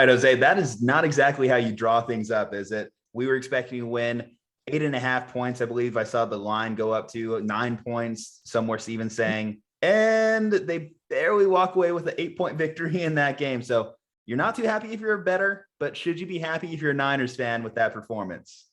right, Jose, that is not exactly how you draw things up, is it? We were expecting to win 8.5 points. I believe I saw the line go up to 9 points, somewhere even saying, and they barely walk away with an 8-point victory in that game. So you're not too happy if you're a bettor, but should you be happy if you're a Niners fan with that performance?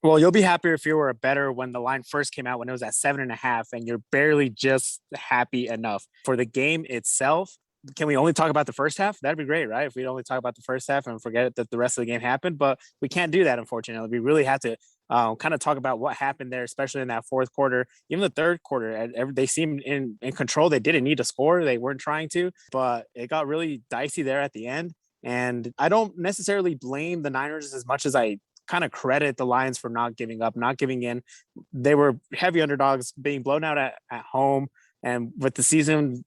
Well, you'll be happier if you were a better when the line first came out when it was at 7.5, and you're barely just happy enough for the game itself. Can we only talk about the first half? That'd be great, right? If we only talk about the first half and forget that the rest of the game happened, but we can't do that, unfortunately. We really have to kind of talk about what happened there, especially in that fourth quarter, even the third quarter. They seemed in control. They didn't need to score. They weren't trying to, but it got really dicey there at the end. And I don't necessarily blame the Niners as much as I kind of credit the Lions for not giving up, not giving in. They were heavy underdogs, being blown out at home. And with the season,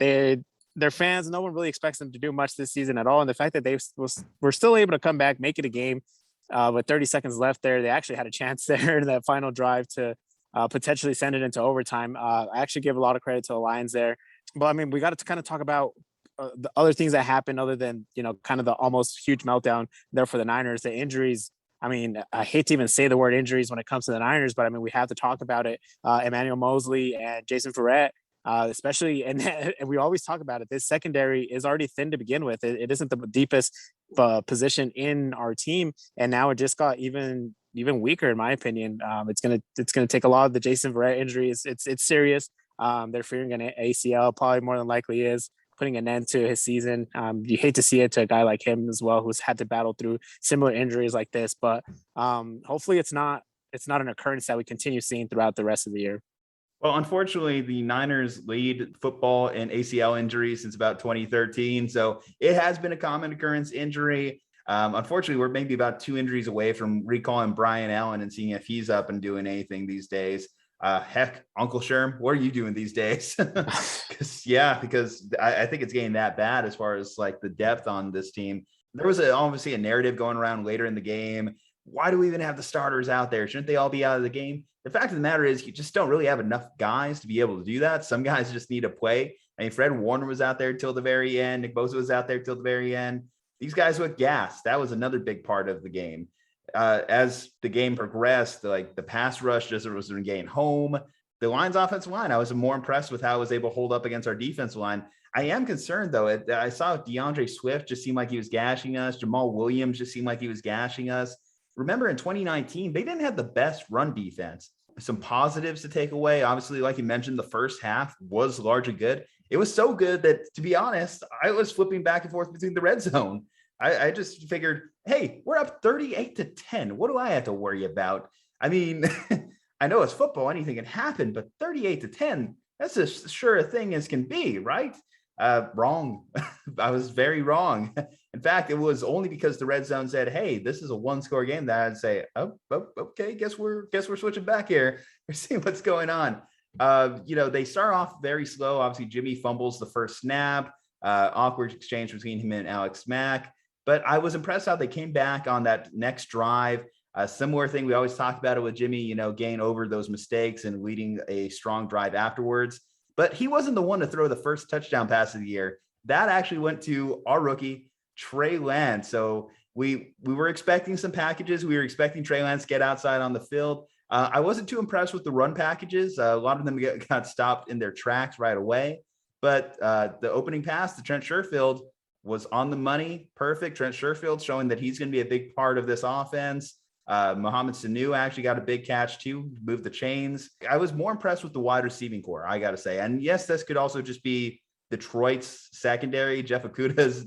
their fans, no one really expects them to do much this season at all. And the fact that they were still able to come back, make it a game with 30 seconds left there, they actually had a chance there in that final drive to potentially send it into overtime. I actually give a lot of credit to the Lions there. But I mean, we got to kind of talk about the other things that happened other than, kind of the almost huge meltdown there for the Niners, the injuries. I mean, I hate to even say the word injuries when it comes to the Niners, but I mean, we have to talk about it. Emmanuel Mosley and Jason Vettett, especially, and we always talk about it. This secondary is already thin to begin with. It isn't the deepest position in our team, and now it just got even weaker, in my opinion. It's gonna take a lot of the Jason Vettett injuries. It's serious. They're fearing an ACL, probably more than likely is putting an end to his season. You hate to see it to a guy like him as well, who's had to battle through similar injuries like this. But hopefully, it's not an occurrence that we continue seeing throughout the rest of the year. Well, unfortunately, the Niners lead football in ACL injuries since about 2013. So it has been a common occurrence injury. Unfortunately, we're maybe about 2 injuries away from recalling Brian Allen and seeing if he's up and doing anything these days. Heck, Uncle Sherm, what are you doing these days? because I think it's getting that bad as far as like the depth on this team. There was obviously a narrative going around later in the game. Why do we even have the starters out there? Shouldn't they all be out of the game? The fact of the matter is you just don't really have enough guys to be able to do that. Some guys just need to play. I mean, Fred Warner was out there till the very end. Nick Bosa was out there till the very end. These guys with gas, that was another big part of the game. As the game progressed, like the pass rush just was getting home. The Lions offensive line, I was more impressed with how it was able to hold up against our defensive line. I am concerned, though. I saw DeAndre Swift just seemed like he was gashing us. Jamal Williams just seemed like he was gashing us. Remember, in 2019, they didn't have the best run defense. Some positives to take away. Obviously, like you mentioned, the first half was largely good. It was so good that, to be honest, I was flipping back and forth between the red zone. I just figured, hey, we're up 38-10. What do I have to worry about? I mean, I know it's football, anything can happen, but 38-10, that's as sure a thing as can be, right? Wrong. I was very wrong. In fact, it was only because the red zone said, hey, this is a 1-score game that I'd say, oh, okay, guess we're switching back here. We're seeing what's going on. They start off very slow. Obviously, Jimmy fumbles the first snap, awkward exchange between him and Alex Mack. But I was impressed how they came back on that next drive. A similar thing, we always talk about it with Jimmy, getting over those mistakes and leading a strong drive afterwards. But he wasn't the one to throw the first touchdown pass of the year. That actually went to our rookie, Trey Lance. So we were expecting some packages. We were expecting Trey Lance to get outside on the field. I wasn't too impressed with the run packages. A lot of them got stopped in their tracks right away. But the opening pass to Trent Sherfield was on the money. Perfect. Trent Sherfield showing that he's going to be a big part of this offense. Mohamed Sanu actually got a big catch too, moved the chains. I was more impressed with the wide receiving core, I got to say. And yes, this could also just be Detroit's secondary. Jeff Okudah's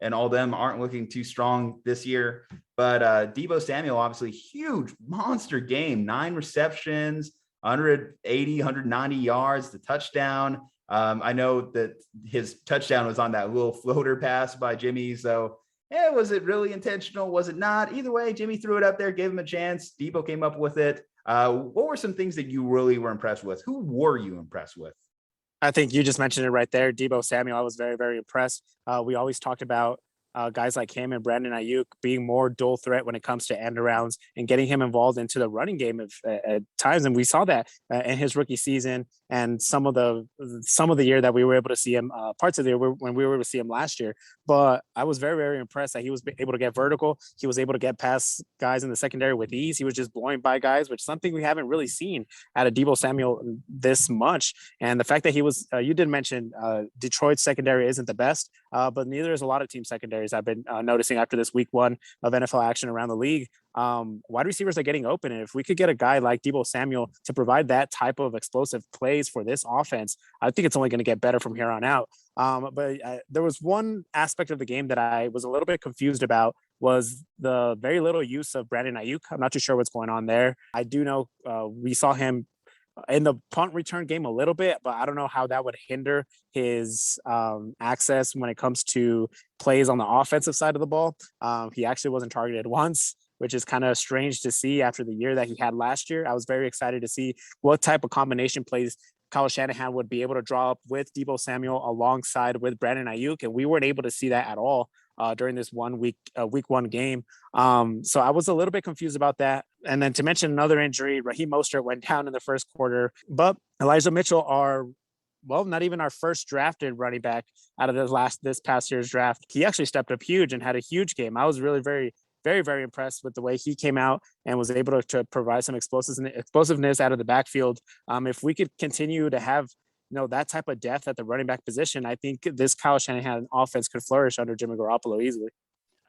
and all them aren't looking too strong this year. But Deebo Samuel, obviously huge monster game, 9 receptions, 180, 190 yards, the touchdown. I know that his touchdown was on that little floater pass by Jimmy. So was it really intentional? Was it not? Either way, Jimmy threw it up there, gave him a chance. Deebo came up with it. What were some things that you really were impressed with? Who were you impressed with? I think you just mentioned it right there. Deebo Samuel, I was very, very impressed. We always talked about guys like him and Brandon Ayuk being more dual threat when it comes to end arounds and getting him involved into the running game at times. And we saw that in his rookie season and some of the year that we were able to see him, parts of the year when we were able to see him last year. but I was very, very impressed that he was able to get vertical. He was able to get past guys in the secondary with ease. He was just blowing by guys, which is something we haven't really seen out of Deebo Samuel this much. And the fact that he was, you did mention Detroit's secondary isn't the best, but neither is a lot of team secondaries I've been noticing after this week one of NFL action around the league. Wide receivers are getting open. And if we could get a guy like Deebo Samuel to provide that type of explosive plays for this offense, I think it's only going to get better from here on out. But there was one aspect of the game that I was a little bit confused about was the very little use of Brandon Ayuk. I'm not too sure what's going on there. I do know we saw him in the punt return game a little bit, but I don't know how that would hinder his access when it comes to plays on the offensive side of the ball. He actually wasn't targeted once, which is kind of strange to see after the year that he had last year. I was very excited to see what type of combination plays Kyle Shanahan would be able to draw up with Deebo Samuel alongside with Brandon Ayuk, and we weren't able to see that at all during this week one game. So I was a little bit confused about that. And then to mention another injury, Raheem Mostert went down in the first quarter, but Elijah Mitchell, not even our first drafted running back out of this past year's draft. He actually stepped up huge and had a huge game. I was really very, very impressed with the way he came out and was able to provide some explosiveness out of the backfield. If we could continue to have that type of depth at the running back position, I think this Kyle Shanahan offense could flourish under Jimmy Garoppolo easily.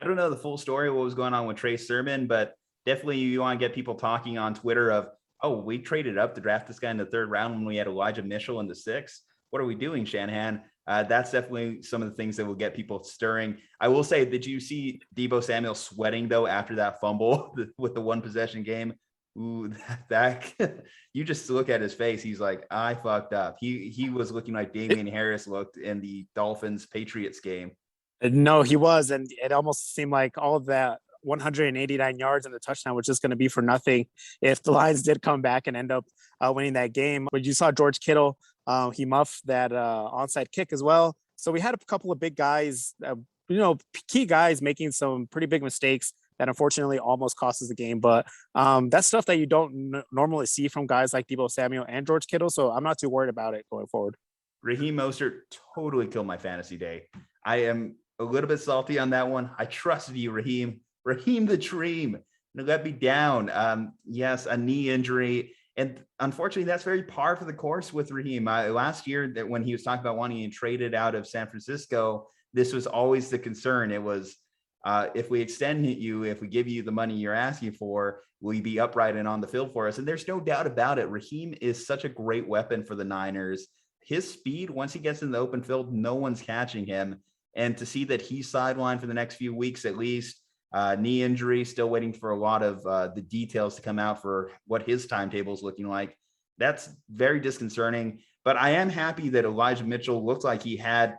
I don't know the full story of what was going on with Trey Sermon, but definitely you want to get people talking on Twitter of, oh, we traded up to draft this guy in the 3rd round when we had Elijah Mitchell in the 6th. What are we doing, Shanahan? That's definitely some of the things that will get people stirring. I will say, did you see Deebo Samuel sweating though after that fumble with the 1 possession game? Ooh, that you just look at his face. He's like, I fucked up. He was looking like Damian Harris looked in the Dolphins Patriots game. No, he was, and it almost seemed like all of that 189 yards and the touchdown was just going to be for nothing if the Lions did come back and end up winning that game. But you saw George Kittle, he muffed that onside kick as well. So we had a couple of big guys, key guys making some pretty big mistakes that unfortunately almost cost us the game. But that's stuff that you don't normally see from guys like Deebo Samuel and George Kittle. So I'm not too worried about it going forward. Raheem Mostert totally killed my fantasy day. I am a little bit salty on that one. I trusted you, Raheem. Raheem the Dream. Let me down. Yes, a knee injury. And unfortunately, that's very par for the course with Raheem. Last year, that when he was talking about wanting to trade it out of San Francisco, this was always the concern. It was, if we extend you, if we give you the money you're asking for, will you be upright and on the field for us? And there's no doubt about it. Raheem is such a great weapon for the Niners. His speed, once he gets in the open field, no one's catching him. And to see that he's sidelined for the next few weeks at least, knee injury, still waiting for a lot of the details to come out for what his timetable is looking like. That's very disconcerting. But I am happy that Elijah Mitchell looked like he had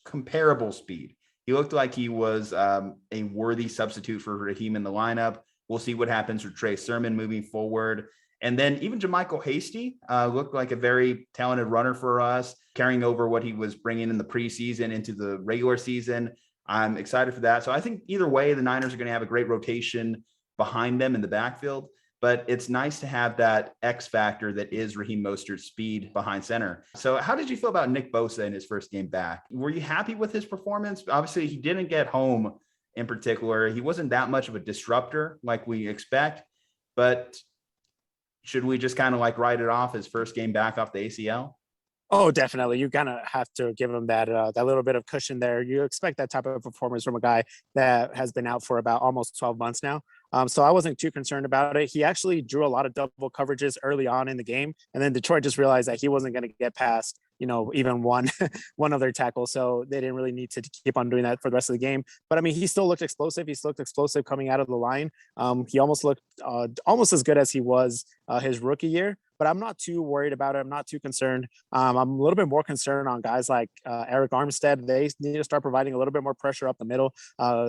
comparable speed. He looked like he was a worthy substitute for Raheem in the lineup. We'll see what happens with Trey Sermon moving forward. And then even JaMycal Hasty looked like a very talented runner for us, carrying over what he was bringing in the preseason into the regular season. I'm excited for that. So I think either way, the Niners are going to have a great rotation behind them in the backfield, but it's nice to have that X factor that is Raheem Mostert's speed behind center. So how did you feel about Nick Bosa in his first game back? Were you happy with his performance? Obviously, he didn't get home in particular. He wasn't that much of a disruptor like we expect, but should we just kind of like write it off his first game back off the ACL? Oh, definitely. You kind of have to give him that little bit of cushion there. You expect that type of performance from a guy that has been out for about almost 12 months now. So I wasn't too concerned about it. He actually drew a lot of double coverages early on in the game, and then Detroit just realized that he wasn't going to get past even one other tackle. So they didn't really need to keep on doing that for the rest of the game. But I mean, he still looked explosive. He still looked explosive coming out of the line. He almost looked almost as good as he was his rookie year. But I'm not too worried about it. I'm not too concerned. I'm a little bit more concerned on guys like Eric Armstead. They need to start providing a little bit more pressure up the middle.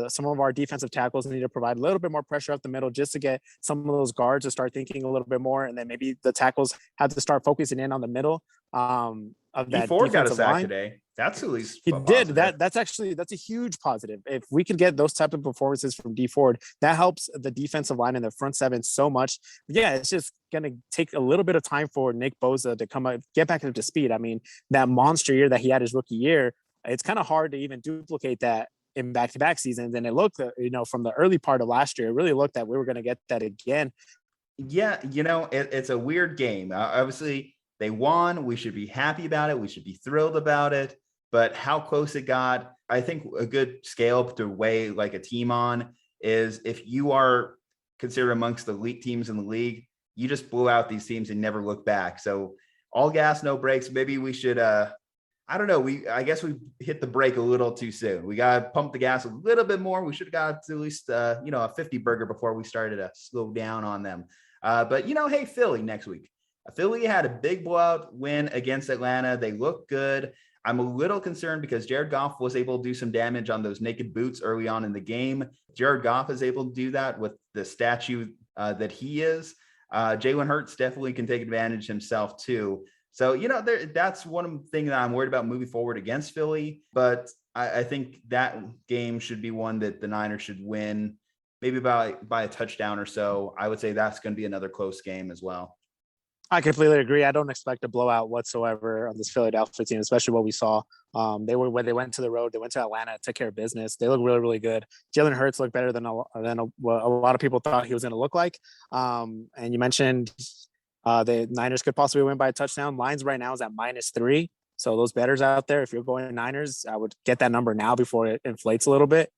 Some of our defensive tackles need to provide a little bit more pressure up the middle just to get some of those guards to start thinking a little bit more. And then maybe the tackles have to start focusing in on the middle. Of that Ford got a sack line today. That's at least he did that. That's a huge positive. If we could get those type of performances from D Ford, that helps the defensive line and the front seven so much. But yeah, it's just gonna take a little bit of time for Nick Bosa to come out, get back up to speed. I mean, that monster year that he had his rookie year, it's kind of hard to even duplicate that in back-to-back seasons. And it looked, from the early part of last year, it really looked that we were going to get that again. Yeah, it's a weird game. Obviously, they won. We should be happy about it. We should be thrilled about it. But how close it got, I think a good scale to weigh like a team on is if you are considered amongst the elite teams in the league, you just blew out these teams and never look back. So all gas, no brakes. Maybe we should, I don't know. I guess we hit the brake a little too soon. We got to pump the gas a little bit more. We should have got to at least, a 50 burger before we started to slow down on them. But hey, Philly next week. Philly had a big blowout win against Atlanta. They look good. I'm a little concerned because Jared Goff was able to do some damage on those naked boots early on in the game. Jared Goff is able to do that with the statue that he is. Jalen Hurts definitely can take advantage himself too. So, that's one thing that I'm worried about moving forward against Philly. But I think that game should be one that the Niners should win, maybe by a touchdown or so. I would say that's going to be another close game as well. I completely agree. I don't expect a blowout whatsoever on this Philadelphia team, especially what we saw. When they went to the road, they went to Atlanta, took care of business. They look really, really good. Jalen Hurts looked better than what a lot of people thought he was going to look like. And you mentioned the Niners could possibly win by a touchdown. Lines right now is at -3. So those bettors out there, if you're going to Niners, I would get that number now before it inflates a little bit.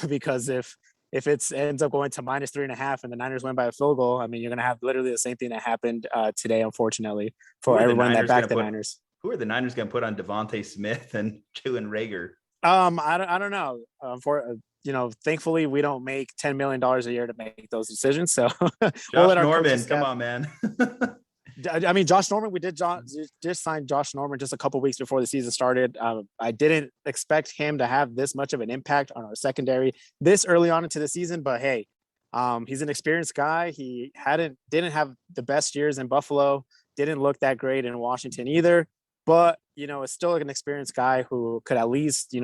Because if it ends up going to -3.5 and the Niners win by a field goal, I mean, you're going to have literally the same thing that happened today, unfortunately, for everyone that backed the Niners. Who are the Niners going to put on Devontae Smith and Jalen Reagor? I don't know. Thankfully, we don't make $10 million a year to make those decisions. So Josh Norman, come on, man. I mean, Josh Norman, we just signed Josh Norman just a couple weeks before the season started. I didn't expect him to have this much of an impact on our secondary this early on into the season, but hey, he's an experienced guy. He didn't have the best years in Buffalo, didn't look that great in Washington either, but it's still an experienced guy who could at least,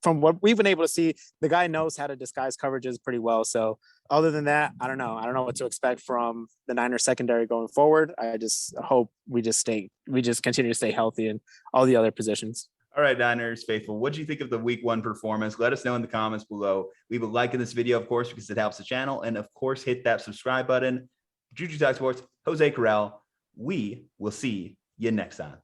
from what we've been able to see, the guy knows how to disguise coverages pretty well. So other than that, I don't know what to expect from the Niners secondary going forward. I just hope we just continue to stay healthy in all the other positions. All right, Niners faithful, what do you think of the week 1 performance? Let us know in the comments below. Leave a like in this video, of course, because it helps the channel. And of course, hit that subscribe button. Juju Talk Sports, Jose Corral. We will see you next time.